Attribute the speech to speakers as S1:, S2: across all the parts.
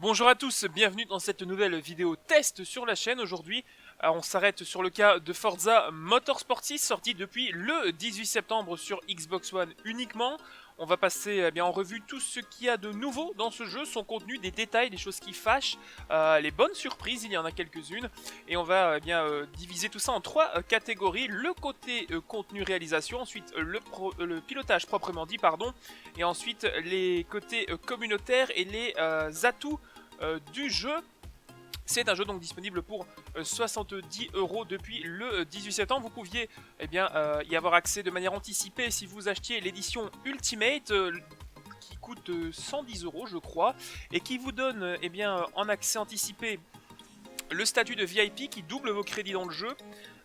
S1: Bonjour à tous, bienvenue dans cette nouvelle vidéo test sur la chaîne. Aujourd'hui, on s'arrête sur le cas de Forza Motorsport 6, sorti depuis le 18 septembre sur Xbox One uniquement. On va passer en revue tout ce qu'il y a de nouveau dans ce jeu, son contenu, des détails, des choses qui fâchent, les bonnes surprises, il y en a quelques-unes. Et on va diviser tout ça en trois catégories. Le côté contenu réalisation, ensuite le pilotage proprement dit, pardon, et ensuite les côtés communautaires et les atouts du jeu. C'est un jeu donc disponible pour 70 € depuis le 18 septembre. Vous pouviez y avoir accès de manière anticipée si vous achetiez l'édition Ultimate qui coûte 110 € je crois et qui vous donne en accès anticipé le statut de VIP qui double vos crédits dans le jeu.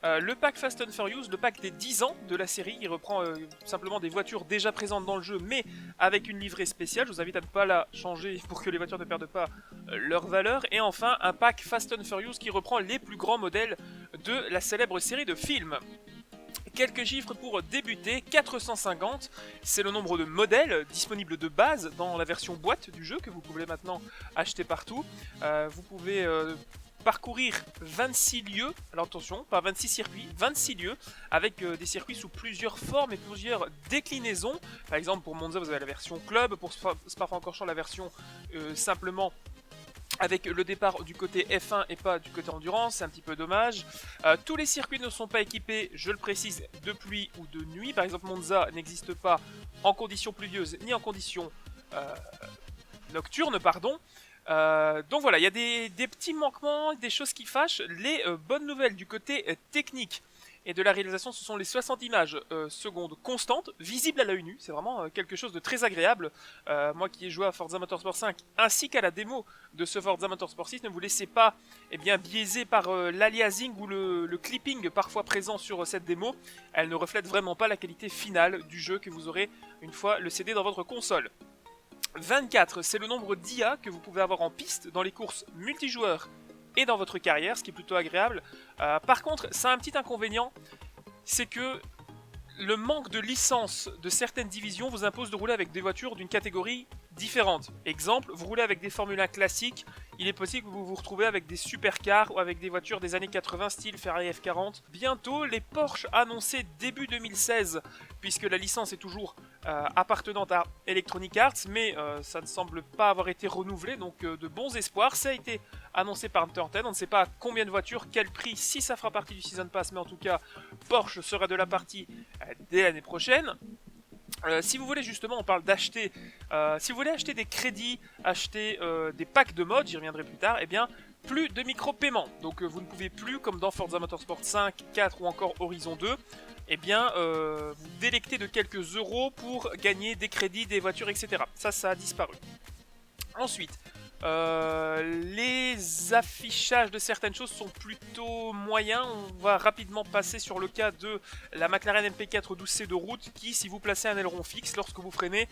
S1: Le pack Fast and Furious, le pack des 10 ans de la série, il reprend simplement des voitures déjà présentes dans le jeu mais avec une livrée spéciale. Je vous invite à ne pas la changer pour que les voitures ne perdent pas leur valeur. Et enfin un pack Fast and Furious qui reprend les plus grands modèles de la célèbre série de films. Quelques chiffres pour débuter, 450, c'est le nombre de modèles disponibles de base dans la version boîte du jeu que vous pouvez maintenant acheter partout. Vous pouvez parcourir 26 lieux, alors attention, pas 26 circuits, 26 lieux, avec des circuits sous plusieurs formes et plusieurs déclinaisons. Par exemple, pour Monza, vous avez la version club, pour Spa-Francorchamps, la version simplement avec le départ du côté F1 et pas du côté endurance, c'est un petit peu dommage. Tous les circuits ne sont pas équipés, je le précise, de pluie ou de nuit. Par exemple, Monza n'existe pas en conditions pluvieuses ni en conditions nocturnes, pardon. Donc voilà, il y a des petits manquements, des choses qui fâchent. Les bonnes nouvelles du côté technique et de la réalisation, ce sont les 60 images secondes constantes, visibles à l'œil nu. C'est vraiment quelque chose de très agréable. Moi qui ai joué à Forza Motorsport 5 ainsi qu'à la démo de ce Forza Motorsport 6, ne vous laissez pas biaiser par l'aliasing ou le clipping parfois présent sur cette démo. Elle ne reflète vraiment pas la qualité finale du jeu que vous aurez une fois le CD dans votre console. 24, c'est le nombre d'IA que vous pouvez avoir en piste dans les courses multijoueurs et dans votre carrière, ce qui est plutôt agréable. Par contre, ça a un petit inconvénient, c'est que le manque de licence de certaines divisions vous impose de rouler avec des voitures d'une catégorie différente. Exemple, vous roulez avec des Formule 1 classiques, il est possible que vous vous retrouvez avec des supercars ou avec des voitures des années 80 style Ferrari F40. Bientôt, les Porsche annoncés début 2016, puisque la licence est toujours appartenante à Electronic Arts, mais ça ne semble pas avoir été renouvelé, donc de bons espoirs. Ça a été annoncé par Turntide, on ne sait pas combien de voitures, quel prix, si ça fera partie du Season Pass, mais en tout cas, Porsche sera de la partie dès l'année prochaine. Si vous voulez justement, on parle d'acheter, si vous voulez acheter des crédits, acheter des packs de mods, j'y reviendrai plus tard, plus de micro-paiements. Donc vous ne pouvez plus, comme dans Forza Motorsport 5, 4 ou encore Horizon 2, vous délecter de quelques euros pour gagner des crédits, des voitures, etc. Ça a disparu. Ensuite, les affichages de certaines choses sont plutôt moyens. On va rapidement passer sur le cas de la McLaren MP4 12C de route qui, si vous placez un aileron fixe lorsque vous freinez,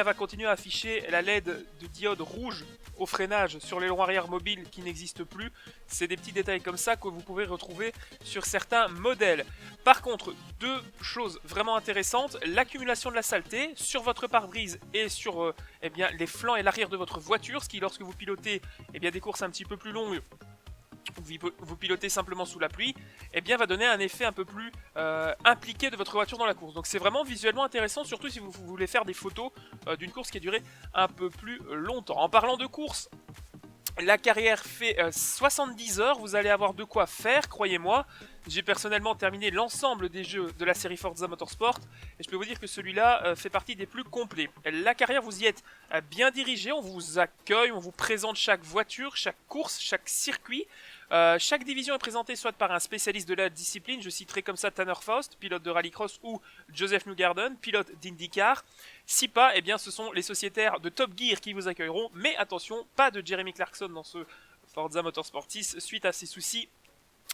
S1: va continuer à afficher la LED de diode rouge au freinage sur l'aileron arrière mobile qui n'existe plus. C'est des petits détails comme ça que vous pouvez retrouver sur certains modèles. Par contre, deux choses vraiment intéressantes, l'accumulation de la saleté sur votre pare-brise et sur les flancs et l'arrière de votre voiture, ce qui lorsque vous pilotez des courses un petit peu plus longues, vous pilotez simplement sous la pluie, va donner un effet un peu plus impliqué de votre voiture dans la course. Donc c'est vraiment visuellement intéressant, surtout si vous voulez faire des photos d'une course qui a duré un peu plus longtemps. En parlant de course, la carrière fait 70 heures, vous allez avoir de quoi faire, croyez-moi. J'ai personnellement terminé l'ensemble des jeux de la série Forza Motorsport et je peux vous dire que celui-là fait partie des plus complets. La carrière, vous y êtes bien dirigé, on vous accueille, on vous présente chaque voiture, chaque course, chaque circuit. Chaque division est présentée soit par un spécialiste de la discipline, je citerai comme ça Tanner Faust, pilote de rallycross, ou Joseph Newgarden, pilote d'IndyCar. Si pas, ce sont les sociétaires de Top Gear qui vous accueilleront, mais attention, pas de Jeremy Clarkson dans ce Forza Motorsport 6 suite à ses soucis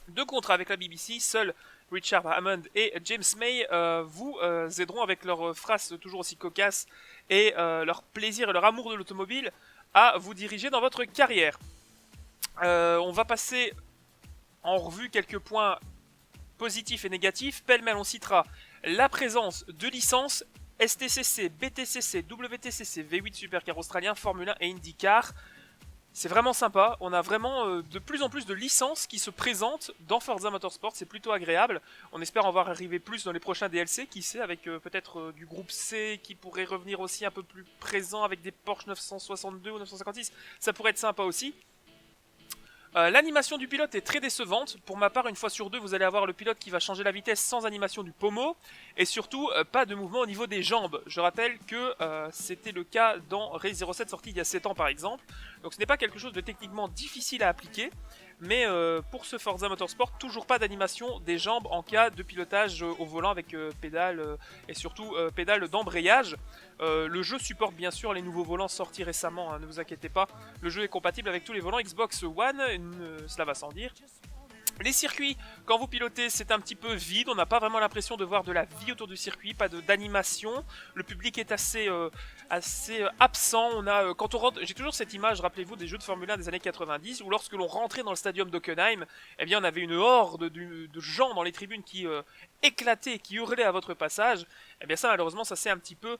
S1: de contrat avec la BBC. Seuls Richard Hammond et James May vous aideront avec leurs phrases toujours aussi cocasses et leur plaisir et leur amour de l'automobile à vous diriger dans votre carrière. On va passer en revue quelques points positifs et négatifs. Pêle-mêle, on citera la présence de licences STCC, BTCC, WTCC, V8 Supercar australien, Formule 1 et IndyCar. C'est vraiment sympa, on a vraiment de plus en plus de licences qui se présentent dans Forza Motorsport, c'est plutôt agréable. On espère en voir arriver plus dans les prochains DLC, qui sait, avec peut-être du groupe C qui pourrait revenir aussi un peu plus présent avec des Porsche 962 ou 956, ça pourrait être sympa aussi. L'animation du pilote est très décevante. Pour ma part, une fois sur deux, vous allez avoir le pilote qui va changer la vitesse sans animation du pommeau. Et surtout, pas de mouvement au niveau des jambes. Je rappelle que c'était le cas dans Race 07 sorti il y a 7 ans par exemple. Donc ce n'est pas quelque chose de techniquement difficile à appliquer. Mais pour ce Forza Motorsport, toujours pas d'animation des jambes en cas de pilotage au volant avec pédale et surtout pédale d'embrayage. Le jeu supporte bien sûr les nouveaux volants sortis récemment, hein, ne vous inquiétez pas. Le jeu est compatible avec tous les volants Xbox One, cela va sans dire. Les circuits, quand vous pilotez, c'est un petit peu vide, on n'a pas vraiment l'impression de voir de la vie autour du circuit, pas d'animation. Le public est assez absent. On a, quand on rentre, j'ai toujours cette image, rappelez-vous, des jeux de Formule 1 des années 90, où lorsque l'on rentrait dans le stadium d'Hockenheim, eh bien on avait une horde de gens dans les tribunes qui éclataient, qui hurlaient à votre passage. Eh bien ça, malheureusement, ça s'est un petit peu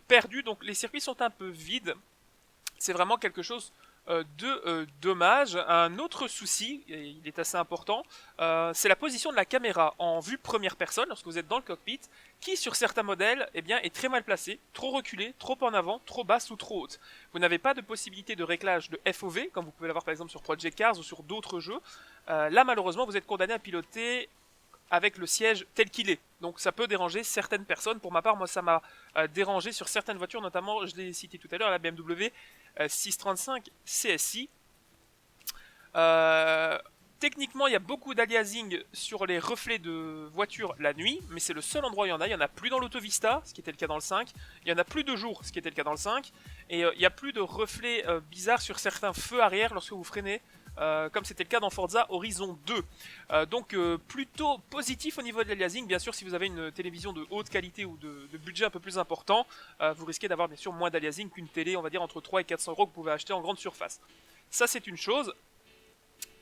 S1: perdu, donc les circuits sont un peu vides. C'est vraiment quelque chose de dommage. Un autre souci, et il est assez important, c'est la position de la caméra en vue première personne lorsque vous êtes dans le cockpit, qui sur certains modèles eh bien, est très mal placée, trop reculée, trop en avant, trop basse ou trop haute. Vous n'avez pas de possibilité de réglage de FOV, comme vous pouvez l'avoir par exemple sur Project Cars ou sur d'autres jeux. Là malheureusement vous êtes condamné à piloter avec le siège tel qu'il est. Donc ça peut déranger certaines personnes. Pour ma part, moi ça m'a dérangé sur certaines voitures, notamment, je l'ai cité tout à l'heure, la BMW 635 CSI. Techniquement, il y a beaucoup d'aliasing sur les reflets de voitures la nuit, mais c'est le seul endroit où il y en a. Il n'y en a plus dans l'Autovista, ce qui était le cas dans le 5. Il n'y en a plus de jour, ce qui était le cas dans le 5. Et il n'y a plus de reflets bizarres sur certains feux arrière lorsque vous freinez. Comme c'était le cas dans Forza Horizon 2. Donc plutôt positif au niveau de l'aliasing. Bien sûr, si vous avez une télévision de haute qualité ou de budget un peu plus important, vous risquez d'avoir bien sûr moins d'aliasing qu'une télé, on va dire entre 3 et 400 euros que vous pouvez acheter en grande surface. Ça c'est une chose.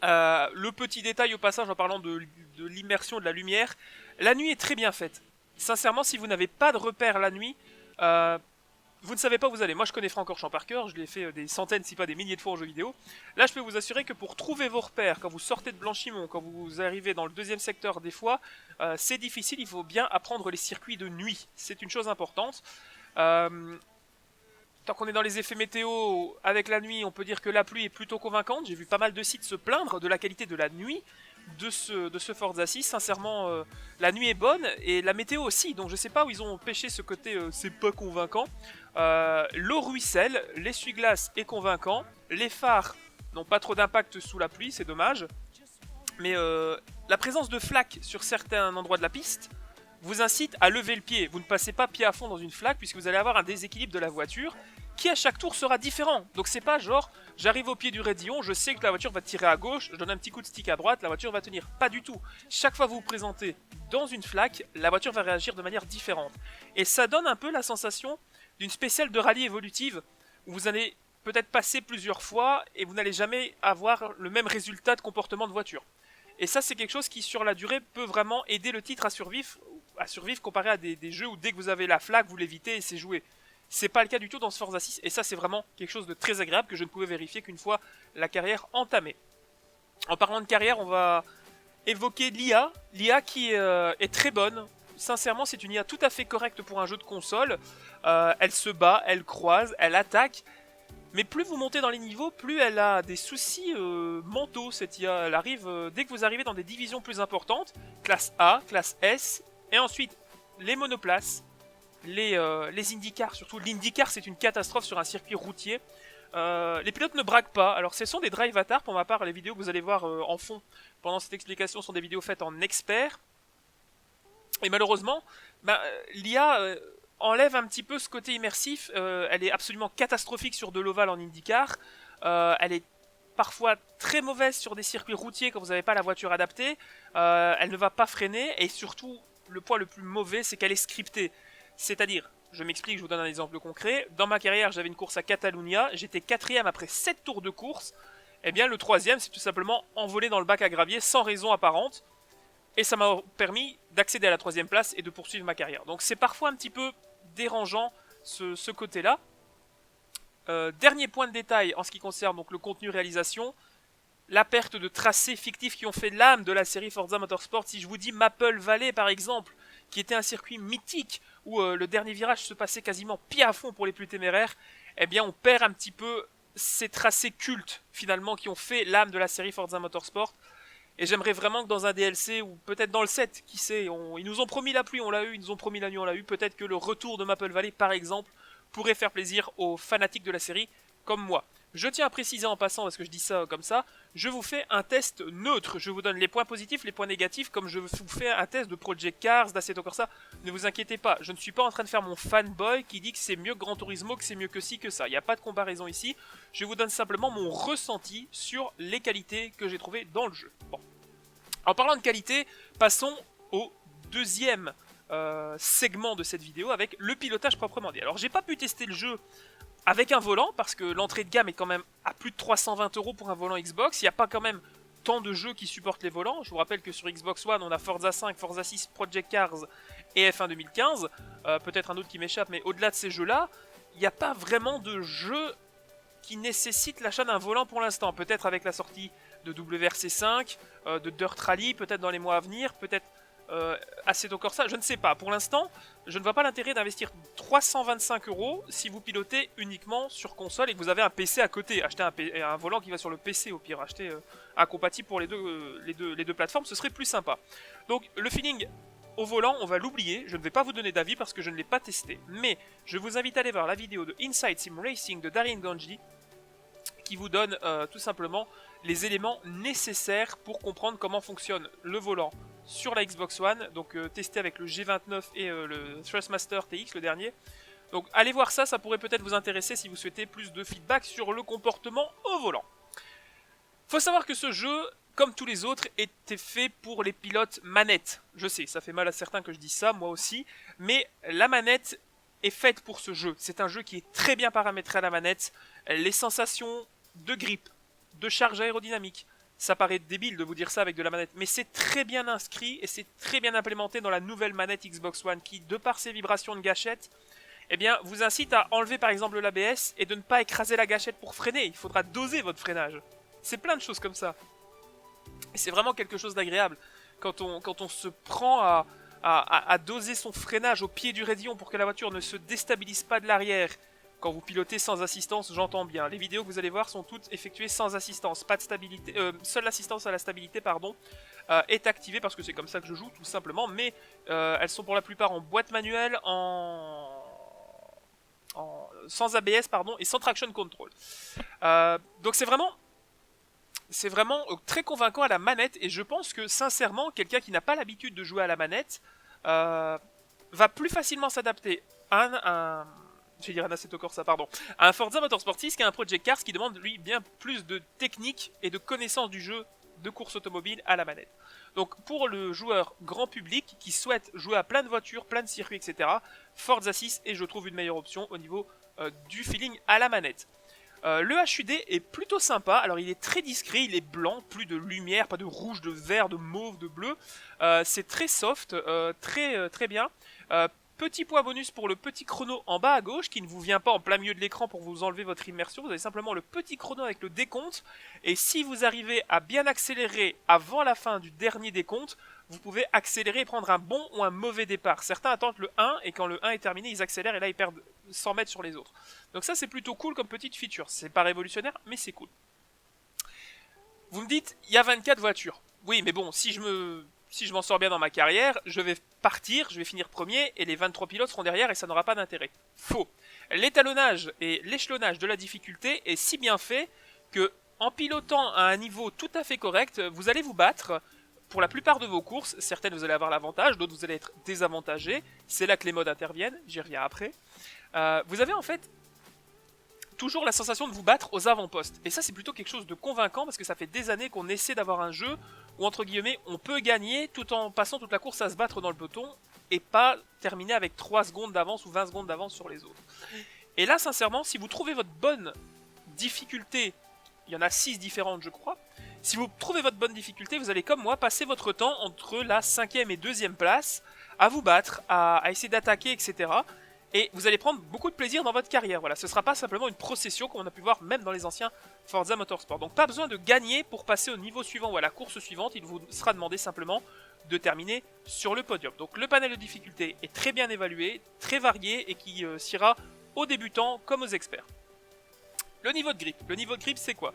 S1: Le petit détail au passage en parlant de l'immersion de la lumière, la nuit est très bien faite. Sincèrement, si vous n'avez pas de repère la nuit, vous ne savez pas où vous allez. Moi je connais Francorchamps par cœur, je l'ai fait des centaines si pas des milliers de fois en jeu vidéo. Là je peux vous assurer que pour trouver vos repères, quand vous sortez de Blanchimont, quand vous arrivez dans le deuxième secteur des fois, c'est difficile, il faut bien apprendre les circuits de nuit. C'est une chose importante. Tant qu'on est dans les effets météo, avec la nuit, on peut dire que la pluie est plutôt convaincante. J'ai vu pas mal de sites se plaindre de la qualité de la nuit de ce Forza 6. Sincèrement, la nuit est bonne et la météo aussi. Donc je sais pas où ils ont pêché ce côté c'est pas convaincant. L'eau ruisselle, l'essuie-glace est convaincant. Les phares n'ont pas trop d'impact sous la pluie, c'est dommage. Mais la présence de flaques sur certains endroits de la piste vous incite à lever le pied. Vous ne passez pas pied à fond dans une flaque puisque vous allez avoir un déséquilibre de la voiture qui à chaque tour sera différent. Donc c'est pas genre j'arrive au pied du raidillon, je sais que la voiture va tirer à gauche, je donne un petit coup de stick à droite, la voiture va tenir. Pas du tout. Chaque fois que vous vous présentez dans une flaque, la voiture va réagir de manière différente. Et ça donne un peu la sensation d'une spéciale de rallye évolutive où vous allez peut-être passer plusieurs fois et vous n'allez jamais avoir le même résultat de comportement de voiture. Et ça c'est quelque chose qui sur la durée peut vraiment aider le titre à survivre comparé à des jeux où dès que vous avez la flaque vous l'évitez et c'est joué. C'est pas le cas du tout dans ce Forza 6 et ça c'est vraiment quelque chose de très agréable que je ne pouvais vérifier qu'une fois la carrière entamée. En parlant de carrière, on va évoquer l'IA. L'IA qui est très bonne. Sincèrement, c'est une IA tout à fait correcte pour un jeu de console. Elle se bat, elle croise, elle attaque. Mais plus vous montez dans les niveaux, plus elle a des soucis mentaux, cette IA. Elle arrive, dès que vous arrivez dans des divisions plus importantes, classe A, classe S, et ensuite les monoplaces, les IndyCars, surtout l'IndyCar c'est une catastrophe sur un circuit routier. Les pilotes ne braquent pas, alors ce sont des drive avatars, pour ma part les vidéos que vous allez voir en fond pendant cette explication sont des vidéos faites en expert. Et malheureusement, l'IA enlève un petit peu ce côté immersif, elle est absolument catastrophique sur de l'ovale en IndyCar, elle est parfois très mauvaise sur des circuits routiers quand vous n'avez pas la voiture adaptée, elle ne va pas freiner, et surtout, le point le plus mauvais, c'est qu'elle est scriptée. C'est-à-dire, je m'explique, je vous donne un exemple concret, dans ma carrière, j'avais une course à Catalunya, j'étais 4ème après 7 tours de course, et bien le 3ème, c'est tout simplement envolé dans le bac à gravier sans raison apparente, et ça m'a permis d'accéder à la 3ème place et de poursuivre ma carrière. Donc c'est parfois un petit peu dérangeant ce côté-là. Dernier point de détail en ce qui concerne donc le contenu réalisation, la perte de tracés fictifs qui ont fait l'âme de la série Forza Motorsport. Si je vous dis Maple Valley par exemple, qui était un circuit mythique où le dernier virage se passait quasiment pied à fond pour les plus téméraires, eh bien on perd un petit peu ces tracés cultes finalement qui ont fait l'âme de la série Forza Motorsport. Et j'aimerais vraiment que dans un DLC, ou peut-être dans le 7, qui sait, ils nous ont promis la pluie, on l'a eu, ils nous ont promis la nuit, on l'a eu, peut-être que le retour de Maple Valley par exemple pourrait faire plaisir aux fanatiques de la série comme moi. Je tiens à préciser en passant, parce que je dis ça comme ça, je vous fais un test neutre. Je vous donne les points positifs, les points négatifs, comme je vous fais un test de Project Cars, d'Assetto Corsa. Ne vous inquiétez pas, je ne suis pas en train de faire mon fanboy qui dit que c'est mieux que Gran Turismo, que c'est mieux que ci, que ça. Il n'y a pas de comparaison ici. Je vous donne simplement mon ressenti sur les qualités que j'ai trouvées dans le jeu. Bon. En parlant de qualité, passons au deuxième segment de cette vidéo avec le pilotage proprement dit. Alors j'ai pas pu tester le jeu avec un volant, parce que l'entrée de gamme est quand même à plus de 320 € pour un volant Xbox. Il n'y a pas quand même tant de jeux qui supportent les volants. Je vous rappelle que sur Xbox One, on a Forza 5, Forza 6, Project Cars et F1 2015. Peut-être un autre qui m'échappe, mais au-delà de ces jeux-là, il n'y a pas vraiment de jeu qui nécessite l'achat d'un volant pour l'instant. Peut-être avec la sortie de WRC5, de Dirt Rally, peut-être dans les mois à venir, peut-être Assetto Corsa, je ne sais pas. Pour l'instant, je ne vois pas l'intérêt d'investir 325 € si vous pilotez uniquement sur console et que vous avez un PC à côté. Achetez un volant qui va sur le PC au pire. Achetez un compatible pour les deux plateformes, ce serait plus sympa. Donc le feeling au volant, on va l'oublier. Je ne vais pas vous donner d'avis parce que je ne l'ai pas testé. Mais je vous invite à aller voir la vidéo de Inside Sim Racing de Darin Ganji qui vous donne tout simplement les éléments nécessaires pour comprendre comment fonctionne le volant sur la Xbox One, donc testé avec le G29 et le Thrustmaster TX, le dernier. Donc allez voir ça, ça pourrait peut-être vous intéresser si vous souhaitez plus de feedback sur le comportement au volant. Faut savoir que ce jeu, comme tous les autres, était fait pour les pilotes manettes. Je sais, ça fait mal à certains que je dise ça, moi aussi, mais la manette est faite pour ce jeu. C'est un jeu qui est très bien paramétré à la manette. Les sensations de grip, de charge aérodynamique, ça paraît débile de vous dire ça avec de la manette, mais c'est très bien inscrit et c'est très bien implémenté dans la nouvelle manette Xbox One qui, de par ses vibrations de gâchette, eh bien, vous incite à enlever par exemple l'ABS et de ne pas écraser la gâchette pour freiner. Il faudra doser votre freinage. C'est plein de choses comme ça. Et c'est vraiment quelque chose d'agréable quand on se prend à doser son freinage au pied du raidillon pour que la voiture ne se déstabilise pas de l'arrière. Quand vous pilotez sans assistance, j'entends bien. Les vidéos que vous allez voir sont toutes effectuées sans assistance. Pas de stabilité. Seule l'assistance à la stabilité, pardon, est activée parce que c'est comme ça que je joue, tout simplement. Mais elles sont pour la plupart en boîte manuelle, sans ABS, pardon, et sans traction control. Donc c'est vraiment très convaincant à la manette. Et je pense que, sincèrement, quelqu'un qui n'a pas l'habitude de jouer à la manette va plus facilement s'adapter à un Assetto Corsa, pardon, à un Forza Motorsport 6 qu'à un Project Cars qui demande lui bien plus de technique et de connaissance du jeu de course automobile à la manette. Donc pour le joueur grand public qui souhaite jouer à plein de voitures, plein de circuits, etc., Forza 6 est, je trouve, une meilleure option au niveau du feeling à la manette. Le HUD est plutôt sympa, alors il est très discret, il est blanc, plus de lumière, pas de rouge, de vert, de mauve, de bleu. C'est très soft, très bien. Petit point bonus pour le petit chrono en bas à gauche qui ne vous vient pas en plein milieu de l'écran pour vous enlever votre immersion. Vous avez simplement le petit chrono avec le décompte. Et si vous arrivez à bien accélérer avant la fin du dernier décompte, vous pouvez accélérer et prendre un bon ou un mauvais départ. Certains attendent le 1 et quand le 1 est terminé, ils accélèrent et là ils perdent 100 mètres sur les autres. Donc ça c'est plutôt cool comme petite feature. C'est pas révolutionnaire mais c'est cool. Vous me dites, il y a 24 voitures. Oui mais bon, si je m'en sors bien dans ma carrière, je vais partir, je vais finir premier, et les 23 pilotes seront derrière et ça n'aura pas d'intérêt. Faux. L'étalonnage et l'échelonnage de la difficulté est si bien fait que, en pilotant à un niveau tout à fait correct, vous allez vous battre pour la plupart de vos courses. Certaines vous allez avoir l'avantage, d'autres vous allez être désavantagés. C'est là que les modes interviennent, j'y reviens après. Vous avez en fait toujours la sensation de vous battre aux avant-postes. Et ça c'est plutôt quelque chose de convaincant parce que ça fait des années qu'on essaie d'avoir un jeu où entre guillemets on peut gagner tout en passant toute la course à se battre dans le peloton et pas terminer avec 3 secondes d'avance ou 20 secondes d'avance sur les autres. Et là sincèrement si vous trouvez votre bonne difficulté, il y en a 6 différentes je crois, si vous trouvez votre bonne difficulté vous allez comme moi passer votre temps entre la 5e et 2e place à vous battre, à essayer d'attaquer etc. Et vous allez prendre beaucoup de plaisir dans votre carrière. Voilà, ce ne sera pas simplement une procession comme on a pu voir même dans les anciens Forza Motorsport. Donc pas besoin de gagner pour passer au niveau suivant ou à la course suivante. Il vous sera demandé simplement de terminer sur le podium. Donc le panel de difficulté est très bien évalué, très varié et qui sera aux débutants comme aux experts. Le niveau de grip. Le niveau de grip, c'est quoi?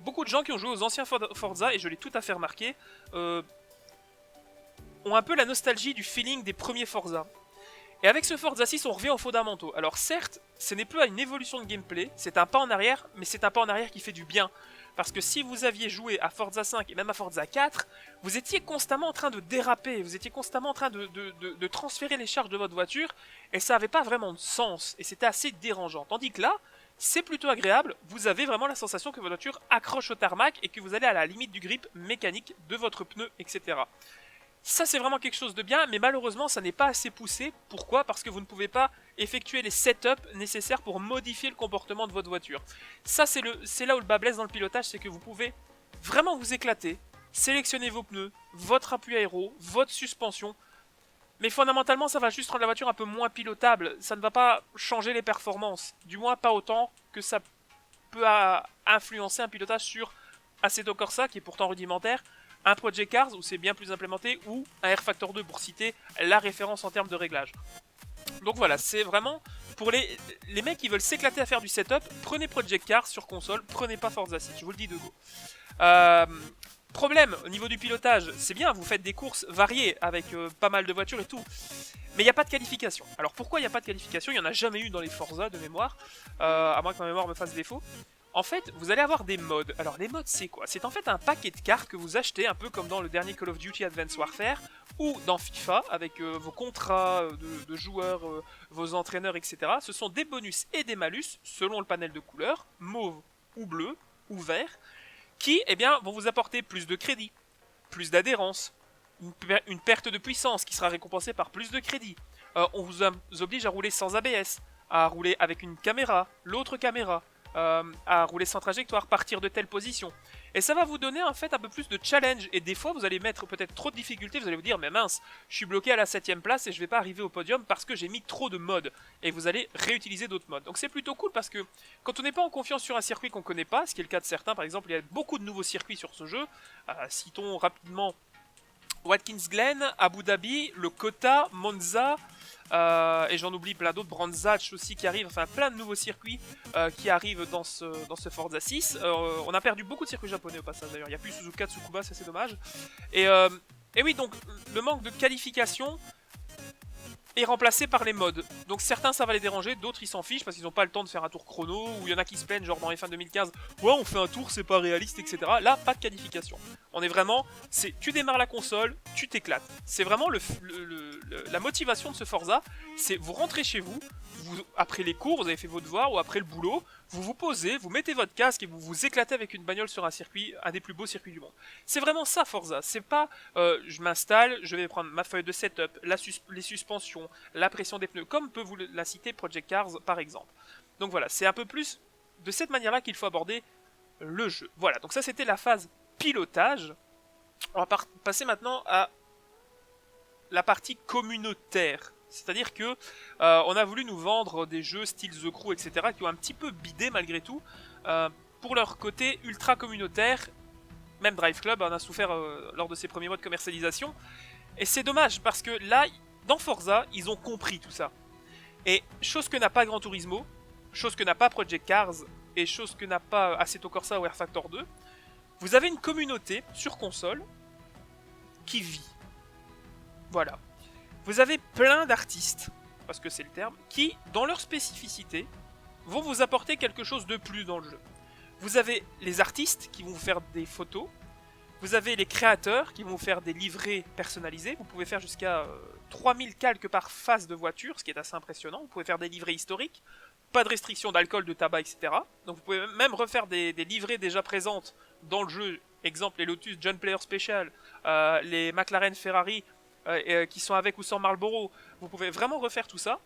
S1: Beaucoup de gens qui ont joué aux anciens Forza, et je l'ai tout à fait remarqué, ont un peu la nostalgie du feeling des premiers Forza. Et avec ce Forza 6, on revient aux fondamentaux. Alors certes, ce n'est plus une évolution de gameplay, c'est un pas en arrière, mais c'est un pas en arrière qui fait du bien. Parce que si vous aviez joué à Forza 5 et même à Forza 4, vous étiez constamment en train de déraper, vous étiez constamment en train de transférer les charges de votre voiture, et ça n'avait pas vraiment de sens, et c'était assez dérangeant. Tandis que là, c'est plutôt agréable, vous avez vraiment la sensation que votre voiture accroche au tarmac, et que vous allez à la limite du grip mécanique de votre pneu, etc. Ça c'est vraiment quelque chose de bien, mais malheureusement ça n'est pas assez poussé. Pourquoi? Parce que vous ne pouvez pas effectuer les setups nécessaires pour modifier le comportement de votre voiture. Ça c'est là où le bas blesse dans le pilotage, c'est que vous pouvez vraiment vous éclater, sélectionner vos pneus, votre appui aéro, votre suspension, mais fondamentalement ça va juste rendre la voiture un peu moins pilotable, ça ne va pas changer les performances, du moins pas autant que ça peut influencer un pilotage sur Assetto Corsa qui est pourtant rudimentaire, un Project Cars où c'est bien plus implémenté, ou un R-Factor 2 pour citer la référence en termes de réglage. Donc voilà, c'est vraiment pour les mecs qui veulent s'éclater à faire du setup, prenez Project Cars sur console, prenez pas Forza 6, je vous le dis de go. Problème au niveau du pilotage, c'est bien, vous faites des courses variées avec pas mal de voitures et tout, mais il n'y a pas de qualification. Alors pourquoi il n'y a pas de qualification? Il n'y en a jamais eu dans les Forza de mémoire, à moins que ma mémoire me fasse défaut. En fait, vous allez avoir des modes. Alors les modes c'est quoi? C'est en fait un paquet de cartes que vous achetez, un peu comme dans le dernier Call of Duty Advanced Warfare, ou dans FIFA, avec vos contrats de joueurs, vos entraîneurs, etc. Ce sont des bonus et des malus, selon le panel de couleurs, mauve ou bleu, ou vert, qui eh bien, vont vous apporter plus de crédit, plus d'adhérence, une perte de puissance qui sera récompensée par plus de crédit. On vous oblige à rouler sans ABS, à rouler avec une caméra, l'autre caméra, à rouler sans trajectoire, partir de telle position. Et ça va vous donner en fait un peu plus de challenge. Et des fois vous allez mettre peut-être trop de difficultés, vous allez vous dire mais mince, je suis bloqué à la 7ème place et je vais pas arriver au podium parce que j'ai mis trop de modes. Et vous allez réutiliser d'autres modes. Donc c'est plutôt cool parce que quand on n'est pas en confiance sur un circuit qu'on connaît pas, ce qui est le cas de certains, par exemple il y a beaucoup de nouveaux circuits sur ce jeu, citons rapidement Watkins Glen, Abu Dhabi, le Kota, Monza, et j'en oublie plein d'autres, Brandzach aussi qui arrive, enfin plein de nouveaux circuits qui arrivent dans ce Forza 6. On a perdu beaucoup de circuits japonais au passage d'ailleurs, il n'y a plus Suzuka, Tsukuba, ça c'est dommage. Et oui, donc le manque de qualification est remplacé par les modes. Donc certains ça va les déranger, d'autres ils s'en fichent parce qu'ils n'ont pas le temps de faire un tour chrono, ou il y en a qui se plaignent genre dans F1 2015, ouais on fait un tour c'est pas réaliste, etc. Là pas de qualification. On est vraiment, tu démarres la console, tu t'éclates. C'est vraiment la motivation de ce Forza, c'est vous rentrez chez vous, après les cours, vous avez fait vos devoirs, ou après le boulot, vous vous posez, vous mettez votre casque et vous vous éclatez avec une bagnole sur un circuit, un des plus beaux circuits du monde. C'est vraiment ça Forza, c'est pas je m'installe, je vais prendre ma feuille de setup, les suspensions, la pression des pneus, comme peut vous la citer Project Cars par exemple. Donc voilà, c'est un peu plus de cette manière-là qu'il faut aborder le jeu. Voilà, donc ça c'était la phase pilotage. On va passer maintenant à la partie communautaire. C'est-à-dire que on a voulu nous vendre des jeux style The Crew, etc. qui ont un petit peu bidé malgré tout pour leur côté ultra communautaire. Même Drive Club en a souffert lors de ses premiers mois de commercialisation. Et c'est dommage parce que là, dans Forza, ils ont compris tout ça. Et chose que n'a pas Gran Turismo, chose que n'a pas Project Cars, et chose que n'a pas Assetto Corsa ou R-Factor 2, vous avez une communauté sur console qui vit. Voilà. Vous avez plein d'artistes, parce que c'est le terme, qui, dans leur spécificité, vont vous apporter quelque chose de plus dans le jeu. Vous avez les artistes qui vont vous faire des photos, vous avez les créateurs qui vont vous faire des livrets personnalisés, vous pouvez faire jusqu'à 3000 calques par face de voiture, ce qui est assez impressionnant, vous pouvez faire des livrets historiques, pas de restriction d'alcool, de tabac, etc. Donc vous pouvez même refaire des livrets déjà présentes dans le jeu, exemple les Lotus John Player Special, les McLaren Ferrari, qui sont avec ou sans Marlboro, vous pouvez vraiment refaire tout ça.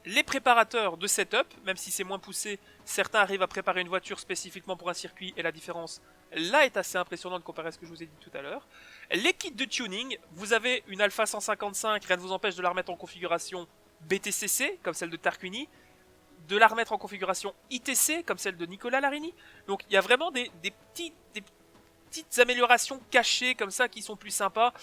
S1: Les préparateurs de setup, même si c'est moins poussé, certains arrivent à préparer une voiture spécifiquement pour un circuit, et la différence là est assez impressionnante comparée à ce que je vous ai dit tout à l'heure. Les kits de tuning, vous avez une Alpha 155, rien ne vous empêche de la remettre en configuration BTCC, comme celle de Tarquini, de la remettre en configuration ITC, comme celle de Nicolas Larini. Donc il y a vraiment des petites améliorations cachées comme ça qui sont plus sympas.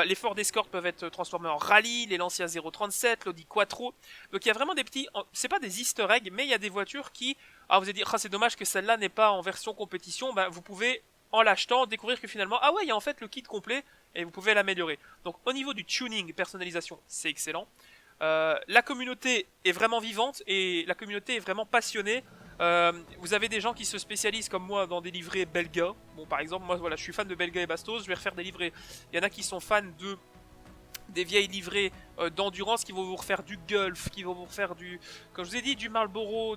S1: Les Ford Escort peuvent être transformés en rallye, les Lancia 037, l'Audi Quattro. Donc il y a vraiment des petits, c'est pas des easter eggs, mais il y a des voitures qui, alors vous allez dire, c'est dommage que celle-là n'est pas en version compétition. Ben, vous pouvez, en l'achetant, découvrir que finalement, ah ouais, il y a en fait le kit complet et vous pouvez l'améliorer. Donc au niveau du tuning, personnalisation, c'est excellent. La communauté est vraiment vivante et la communauté est vraiment passionnée. Vous avez des gens qui se spécialisent comme moi dans des livrets Belga. Bon, par exemple, moi voilà, je suis fan de Belga et Bastos, je vais refaire des livrets. Il y en a qui sont fans de des vieilles livrées d'endurance qui vont vous refaire du Gulf, qui vont vous refaire du, comme je vous ai dit, du Marlboro,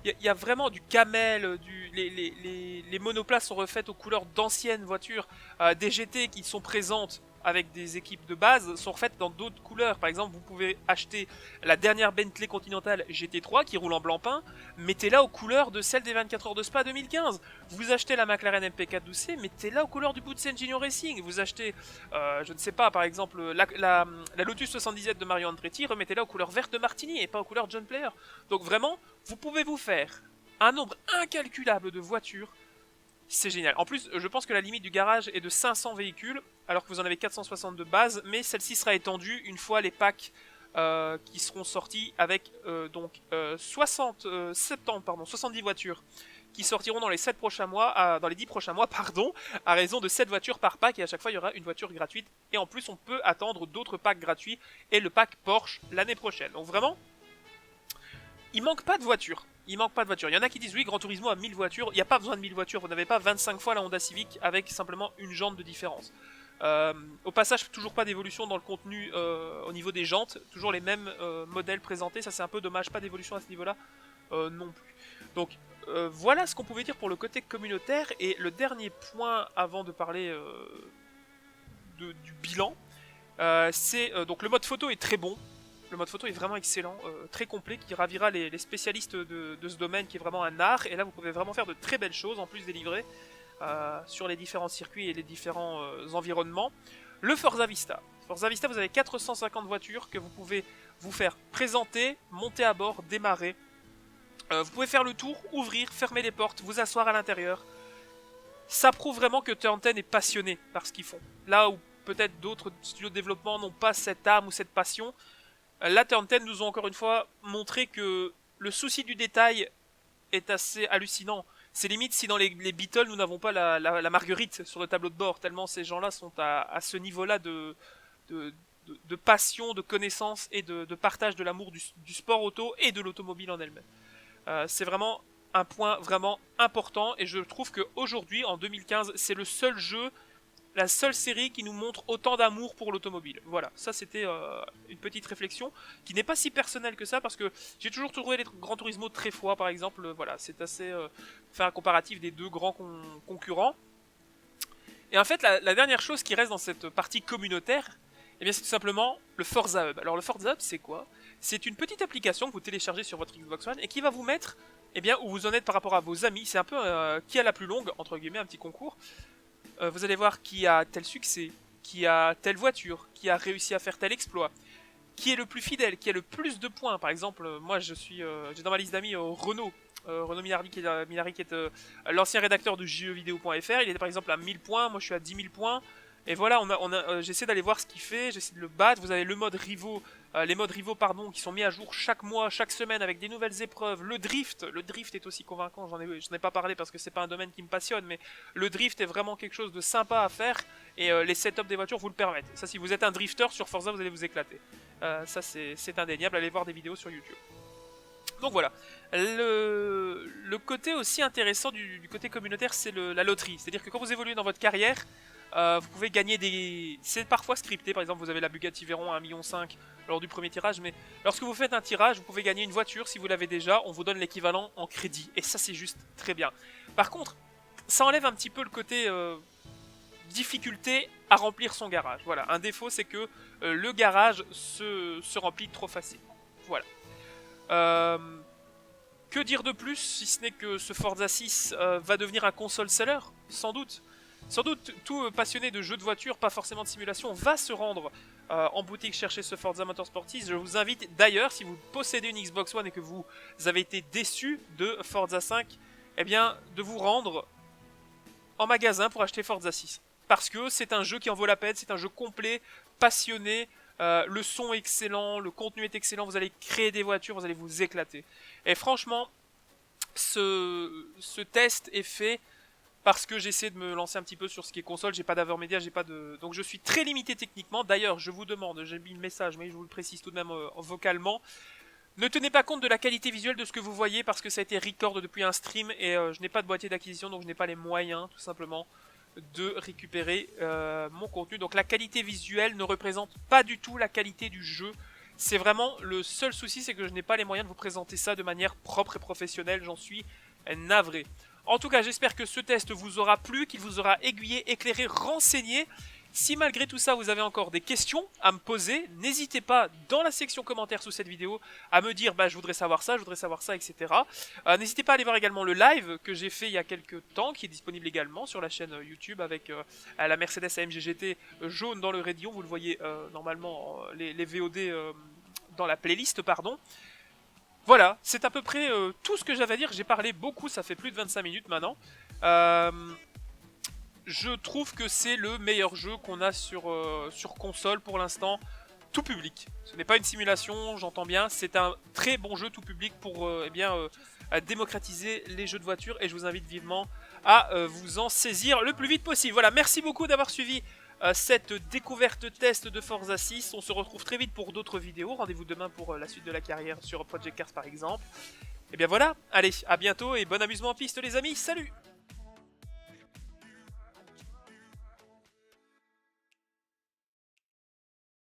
S1: il y a vraiment du Camel, les monoplaces sont refaites aux couleurs d'anciennes voitures, des GT qui sont présentes avec des équipes de base sont refaites dans d'autres couleurs. Par exemple, vous pouvez acheter la dernière Bentley Continental GT3 qui roule en blanc-pain, mettez-la aux couleurs de celle des 24 heures de Spa 2015. Vous achetez la McLaren MP4 12C, mettez-la aux couleurs du Boots Engineering Racing. Vous achetez, je ne sais pas, par exemple, la Lotus 77 de Mario Andretti, remettez-la aux couleurs vertes de Martini et pas aux couleurs John Player. Donc vraiment, vous pouvez vous faire un nombre incalculable de voitures. C'est génial. En plus, je pense que la limite du garage est de 500 véhicules, alors que vous en avez 460 de base, mais celle-ci sera étendue une fois les packs qui seront sortis avec 70 voitures qui sortiront dans les 7 prochains mois, dans les 10 prochains mois, pardon, à raison de 7 voitures par pack, et à chaque fois il y aura une voiture gratuite, et en plus on peut attendre d'autres packs gratuits, et le pack Porsche l'année prochaine. Donc vraiment, il manque pas de voitures. Il manque pas de voitures. Il y en a qui disent oui, Gran Turismo a 1000 voitures. Il n'y a pas besoin de 1000 voitures. Vous n'avez pas 25 fois la Honda Civic avec simplement une jante de différence. Au passage, toujours pas d'évolution dans le contenu au niveau des jantes. Toujours les mêmes modèles présentés. Ça, c'est un peu dommage. Pas d'évolution à ce niveau-là non plus. Donc, voilà ce qu'on pouvait dire pour le côté communautaire. Et le dernier point avant de parler du bilan, c'est donc le mode photo est très bon. Le mode photo est vraiment excellent, très complet, qui ravira les spécialistes de ce domaine, qui est vraiment un art. Et là, vous pouvez vraiment faire de très belles choses, en plus des livrets, sur les différents circuits et les différents environnements. Le Forza Vista. Forza Vista, vous avez 450 voitures que vous pouvez vous faire présenter, monter à bord, démarrer. Vous pouvez faire le tour, ouvrir, fermer les portes, vous asseoir à l'intérieur. Ça prouve vraiment que Turn 10 est passionné par ce qu'ils font. Là où peut-être d'autres studios de développement n'ont pas cette âme ou cette passion, là, Turn 10 nous ont encore une fois montré que le souci du détail est assez hallucinant. C'est limite si dans les Beatles nous n'avons pas la marguerite sur le tableau de bord, tellement ces gens-là sont à ce niveau-là de passion, de connaissance et de partage de l'amour du sport auto et de l'automobile en elle-même. C'est vraiment un point vraiment important et je trouve qu'aujourd'hui, en 2015, c'est le seul jeu, la seule série qui nous montre autant d'amour pour l'automobile. Voilà, ça c'était une petite réflexion qui n'est pas si personnelle que ça parce que j'ai toujours trouvé les Gran Turismo très froids par exemple. Voilà, c'est assez faire un comparatif des deux grands concurrents. Et en fait, la dernière chose qui reste dans cette partie communautaire, eh bien c'est tout simplement le Forza Hub. Alors le Forza Hub c'est quoi? C'est une petite application que vous téléchargez sur votre Xbox One et qui va vous mettre eh bien, où vous en êtes par rapport à vos amis. C'est un peu qui a la plus longue, entre guillemets, un petit concours. Vous allez voir qui a tel succès, qui a telle voiture, qui a réussi à faire tel exploit, qui est le plus fidèle, qui a le plus de points. Par exemple, moi j'ai dans ma liste d'amis Renaud Minari qui est l'ancien rédacteur de jeuxvideo.fr. Il était par exemple à 1000 points, moi je suis à 10 000 points. Et voilà, j'essaie d'aller voir ce qu'il fait, j'essaie de le battre. Vous avez le mode rivaux, les modes rivaux qui sont mis à jour chaque mois, chaque semaine avec des nouvelles épreuves. Le drift est aussi convaincant. Je n'en ai pas parlé parce que c'est pas un domaine qui me passionne, mais le drift est vraiment quelque chose de sympa à faire et les setups des voitures vous le permettent. Ça, si vous êtes un drifter sur Forza, vous allez vous éclater. Ça, c'est indéniable. Allez voir des vidéos sur YouTube. Donc voilà, le côté aussi intéressant du côté communautaire, c'est la loterie. C'est-à-dire que quand vous évoluez dans votre carrière, vous pouvez gagner des... C'est parfois scripté, par exemple vous avez la Bugatti Veyron à 1,5 million lors du premier tirage, mais lorsque vous faites un tirage, vous pouvez gagner une voiture, si vous l'avez déjà, on vous donne l'équivalent en crédit, et ça c'est juste très bien. Par contre, ça enlève un petit peu le côté difficulté à remplir son garage. Voilà, un défaut c'est que le garage se remplit trop facilement. Voilà. Que dire de plus, si ce n'est que ce Forza 6 va devenir un console seller, sans doute. Sans doute, tout passionné de jeux de voiture, pas forcément de simulation, va se rendre en boutique chercher ce Forza Motorsport 6. Je vous invite d'ailleurs, si vous possédez une Xbox One et que vous avez été déçu de Forza 5, eh bien, de vous rendre en magasin pour acheter Forza 6. Parce que c'est un jeu qui en vaut la peine, c'est un jeu complet, passionné, le son est excellent, le contenu est excellent, vous allez créer des voitures, vous allez vous éclater. Et franchement, ce test est fait parce que j'essaie de me lancer un petit peu sur ce qui est console, j'ai pas d'Avermedia, j'ai pas de... Donc je suis très limité techniquement. D'ailleurs, je vous demande, j'ai mis le message, mais je vous le précise tout de même vocalement, ne tenez pas compte de la qualité visuelle de ce que vous voyez parce que ça a été record depuis un stream et je n'ai pas de boîtier d'acquisition, donc je n'ai pas les moyens, tout simplement, de récupérer mon contenu. Donc la qualité visuelle ne représente pas du tout la qualité du jeu. C'est vraiment le seul souci, c'est que je n'ai pas les moyens de vous présenter ça de manière propre et professionnelle, j'en suis navré. En tout cas, j'espère que ce test vous aura plu, qu'il vous aura aiguillé, éclairé, renseigné. Si malgré tout ça, vous avez encore des questions à me poser, n'hésitez pas dans la section commentaires sous cette vidéo à me dire je voudrais savoir ça, etc. N'hésitez pas à aller voir également le live que j'ai fait il y a quelques temps, qui est disponible également sur la chaîne YouTube avec la Mercedes AMG GT jaune dans le rayon. Vous le voyez normalement, les VOD dans la playlist, pardon. Voilà, c'est à peu près tout ce que j'avais à dire. J'ai parlé beaucoup, ça fait plus de 25 minutes maintenant. Je trouve que c'est le meilleur jeu qu'on a sur console pour l'instant, tout public. Ce n'est pas une simulation, j'entends bien, c'est un très bon jeu tout public pour à démocratiser les jeux de voiture et je vous invite vivement à vous en saisir le plus vite possible. Voilà, merci beaucoup d'avoir suivi cette découverte test de Forza 6. On se retrouve très vite pour d'autres vidéos. Rendez-vous demain pour la suite de la carrière sur Project Cars par exemple. Et bien voilà, allez, à bientôt et bon amusement en piste les amis, salut!